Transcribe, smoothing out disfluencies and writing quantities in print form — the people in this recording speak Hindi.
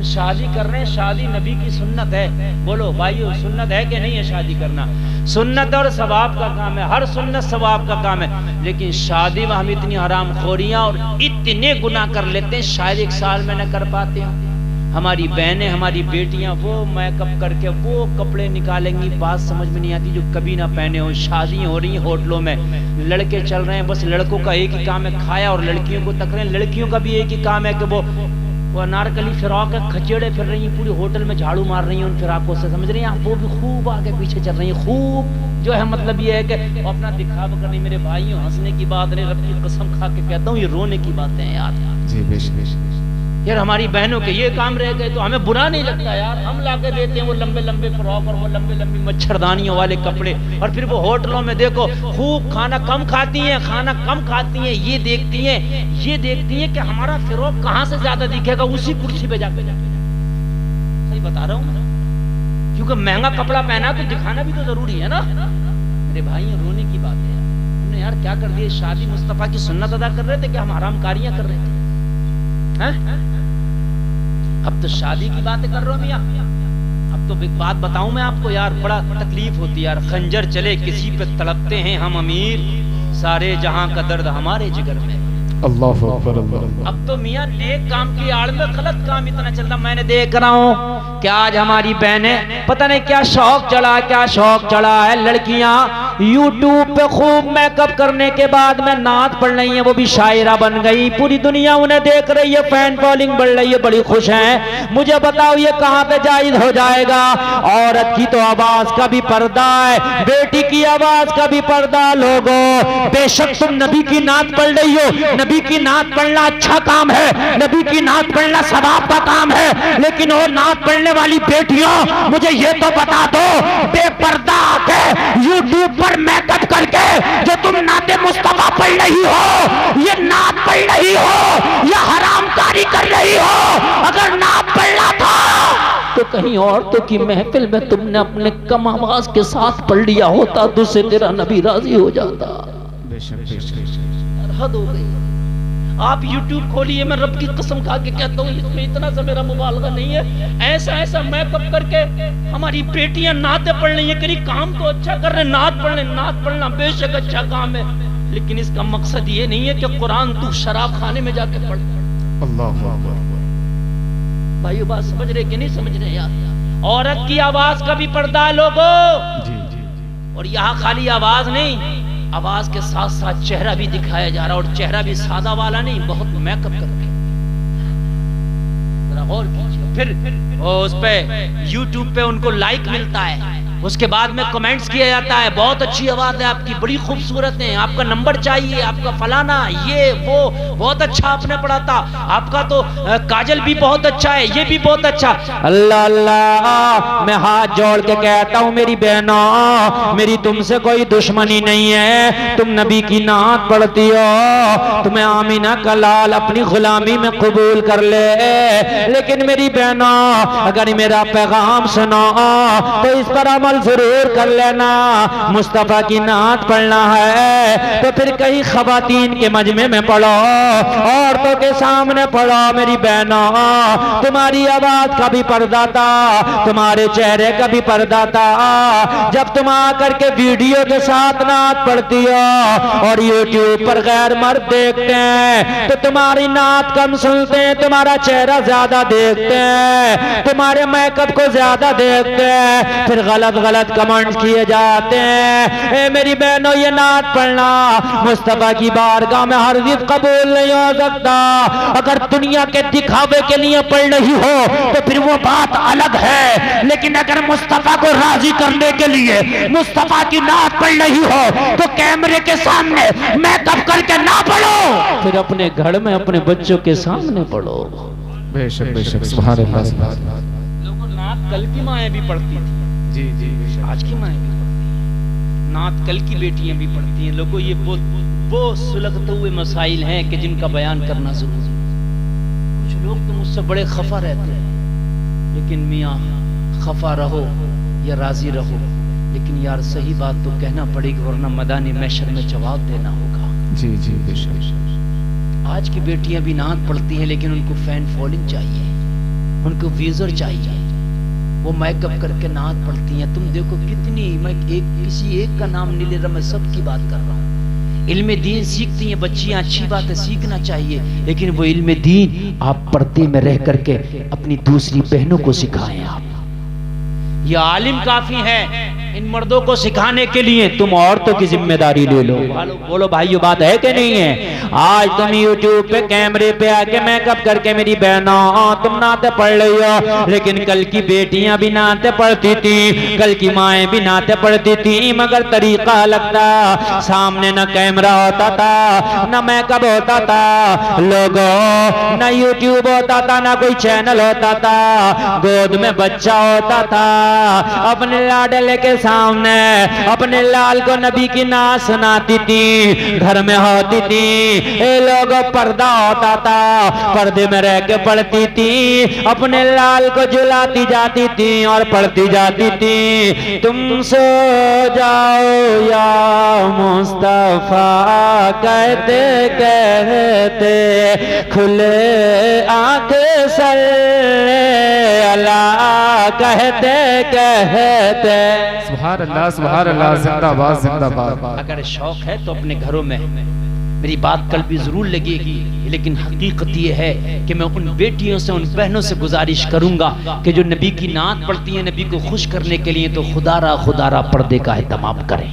हम शादी कर रहे हैं, शादी नबी की सुन्नत है। बोलो भाइयों, सुन्नत है कि नहीं है शादी करना? सुन्नत और सवाब का काम है, हर सुन्नत सवाब का काम है। लेकिन शादी में हम इतनी हराम खोरियां और इतने गुनाह कर लेते हैं, शायद एक साल में न कर पाते हैं। हमारी बहनें, हमारी बेटियां वो मेकअप करके वो कपड़े निकालेंगी, बात समझ में नहीं आती, जो कभी ना पहने हो। शादी हो रही होटलों में, लड़के चल रहे हैं, बस लड़कों का एक ही काम है खाया, और लड़कियों को तक रहे हैं। लड़कियों का भी एक ही काम है कि वो अनारकली फिराक है, खचेड़े फिर रही हैं, पूरी होटल में झाड़ू मार रही हैं उन फिराकों से, समझ रही हैं आप? वो भी खूब आगे पीछे चल रही हैं, खूब जो है मतलब ये है कि अपना दिखावा कर रही। मेरे भाइयों, हंसने की बात नहीं, रब की कसम खा के कहता हूँ, ये रोने की बातें हैं यार। जी बेशक यार हमारी बहनों के ये काम रह गए तो हमें बुरा नहीं लगता यार। हम लाके देते हैं वो लंबे लंबे फ्रॉक और वो लंबी लंबी मच्छरदानियों वाले कपड़े, और फिर वो होटलों में देखो खूब खाना कम खाती हैं, खाना कम खाती हैं। ये देखती हैं कि हमारा फ्रॉक कहाँ से ज्यादा दिखेगा, उसी कुर्सी पे जाके। सही बता रहा हूँ, क्योंकि महंगा कपड़ा पहना तो दिखाना भी तो जरूरी है ना। मेरे भाई, रोने की बात है। हमने यार क्या कर दिया, शादी मुस्तफा की सुन्नत अदा कर रहे थे कि हम हरामकारियां कर रहे थे? अब तो शादी की बातें कर रहा हूं मियां। अब तो एक बात बताऊं मैं आपको यार, बड़ा तकलीफ होती है यार। खंजर चले किसी पे तड़पते हैं हम अमीर, सारे जहां का दर्द हमारे जिगर में। अल्लाह अकबर, अल्लाह। अब तो मियां नेक काम की आड़ में गलत काम इतना चल रहा। मैंने देख रहा हूं कि आज हमारी बहनें पता नहीं क्या शौक चढ़ा है, लड़कियां यूट्यूब पे खूब मेकअप करने के बाद में नात पढ़ रही हैं, वो भी शायरा बन गई। पूरी दुनिया उन्हें देख रही है, फैन फॉलोइंग बढ़ रही है, बड़ी खुश हैं। मुझे बताओ ये कहां पे जायज हो जाएगा? औरत की तो आवाज का भी पर्दा है, बेटी की आवाज का भी पर्दा। लोगों, बेशक तुम नबी की नात पढ़ रही हो, नबी की नात पढ़ना अच्छा काम है, नबी की नात पढ़ना सवाब का काम है, लेकिन वो नात पढ़ने वाली बेटियों, मुझे ये तो बता दो, बेपर्दा आके यूट्यूब पर मेकअप करके जो तुम नाते मुस्तफा पढ़ रही हो, ये नात पढ़ रही हो या हरामकारी कर रही हो? अगर नात पढ़ना था तो कहीं औरतों की महफिल में तुमने अपने कम आवाज के साथ पढ़ लिया होता, तो से तेरा नबी राजी हो जाता। हद हो गई। आप YouTube खोलिए, मैं रब की कसम खा के कहता हूँ, इसमें इतना सा मेरा मुबालगा नहीं है। ऐसा मेकअप करके हमारी बेटियां नाते पढ़ रही है। कहीं काम तो अच्छा कर रहे, नात पढ़ना बेशक अच्छा काम है, लेकिन इसका मकसद ये नहीं है कि कुरान तू शराब खाने में जाके पढ़। अल्लाह भाइयों, बात समझ रहे कि नहीं समझ रहे यार? औरत की आवाज का भी पर्दा है लोगों। और यहाँ खाली आवाज नहीं, आवाज के साथ साथ चेहरा भी दिखाया जा रहा, और चेहरा भी सादा वाला नहीं, बहुत मेकअप करके। जरा गौर कीजिए। फिर उस पे YouTube पे उनको लाइक मिलता है, उसके बाद में कमेंट्स किया जाता है, बहुत अच्छी आवाज है आपकी, बड़ी खूबसूरत है, आपका नंबर चाहिए, आपका फलाना, ये वो, बहुत अच्छा आपने पढ़ा था, आपका तो काजल भी बहुत अच्छा है, ये भी बहुत अच्छा। अल्लाह अल्लाह, मैं हाथ जोड़ के कहता हूँ मेरी बहनों, मेरी तुमसे कोई दुश्मनी नहीं है। तुम नबी की नात पढ़ती हो, तुम्हें आमीना का लाल अपनी गुलामी में कबूल कर ले, लेकिन मेरी बहनों, अगर मेरा पैगाम सुनो तो इस पर अमल जरूर कर लेना। मुस्तफा की नात पढ़ना है तो फिर कहीं खवातीन के मजमे में पढ़ो, औरतों के सामने पढ़ो। मेरी बहनों, तुम्हारी आवाज का भी पर्दा था, तुम्हारे चेहरे का भी पर्दा था। जब तुम आकर के वीडियो के साथ नात पढ़ती हो और यूट्यूब पर गैर मर्द देखते हैं तो तुम्हारी नात कम सुनते हैं, तुम्हारा चेहरा ज्यादा देखते हैं, तुम्हारे मेकअप को ज्यादा देखते हैं, फिर गलत कमेंट्स किए जाते हैं। ए मेरी बहनों, ये नात पढ़ना मुस्तफा की बारगाह में हरगिज़ कबूल नहीं हो सकता। अगर दुनिया के दिखावे के लिए पढ़ रही हो तो फिर वो बात अलग है, लेकिन अगर मुस्तफा को राजी करने के लिए मुस्तफा की नात पढ़ रही हो तो कैमरे के सामने मेकअप करके ना पढ़ो, फिर अपने घर में अपने बच्चों के सामने पढ़ो। बेशक बेशक, सुभान अल्लाह। लोगों, नात कल की माएँ भी पढ़ती थी, जी जी, आज की माएँ भी पढ़ती हैं, नात कल की बेटियां भी पढ़ती हैं। लोगों, ये वो सुलगते हुए मसाइल हैं कि जिनका बयान करना जरूरी है। कुछ लोग तो मुझसे बड़े खफा रहते हैं, लेकिन मियाँ खफा रहो या राजी रहो, लेकिन यार सही बात तो कहना पड़ेगी, वरना मैदानी महशर में जवाब देना होगा। जी जी बेशक। आज की बेटियां भी नात पढ़ती हैं, लेकिन उनको फैन फॉलोइंग चाहिए। उनको विज़र चाहिए, वो मेकअप करके नात पढ़ती हैं। तुम देखो कितनी, मैं किसी एक का नाम नहीं ले रहा, मैं सबकी बात कर रहा हूँ। इल्म दीन सीखती हैं बच्चियां, अच्छी बात है, सीखना चाहिए, लेकिन वो इल्म दीन आप पर्दे में रह करके अपनी दूसरी बहनों को सिखाएं। आप ये आलिम काफी है इन मर्दों को सिखाने के लिए, तुम औरतों की जिम्मेदारी ले लो। बोलो भाइयों, बात है कि नहीं है? आज तुम यूट्यूब पे कैमरे पे आके मेकअप करके मेरी बहनों तुम नाते पढ़ रही हो, लेकिन कल की बेटियां भी नाते पढ़ती थी, कल की माएँ भी नाते पढ़ती थी, मगर तरीका अलग था। सामने न कैमरा होता था, न मेकअप होता था, लोगों न यूट्यूब होता था, न कोई चैनल होता था, गोद में बच्चा होता था, अपने लाडले के सामने अपने लाल को नबी की नात सुनाती थी, घर में होती थी, ये लोग पर्दा होता था, पर्दे में रह के पढ़ती थी, अपने लाल को झुलाती जाती थी और पढ़ती जाती थी। तुम सो जाओ या मुस्तफा कहते कहते, खुले आंखें सल्ले अला कहते कहते। सुभान अल्लाह, सुभान अल्लाह, जिंदाबाद जिंदाबाद। अगर शौक है तो अपने घरों में, मेरी बात कल भी जरूर लगेगी, लेकिन हकीकत ये है कि मैं उन बेटियों से, उन बहनों से गुजारिश करूंगा कि जो नबी की नात पढ़ती हैं नबी को खुश करने के लिए, तो खुदारा खुदारा पर्दे का एहतमाम करें।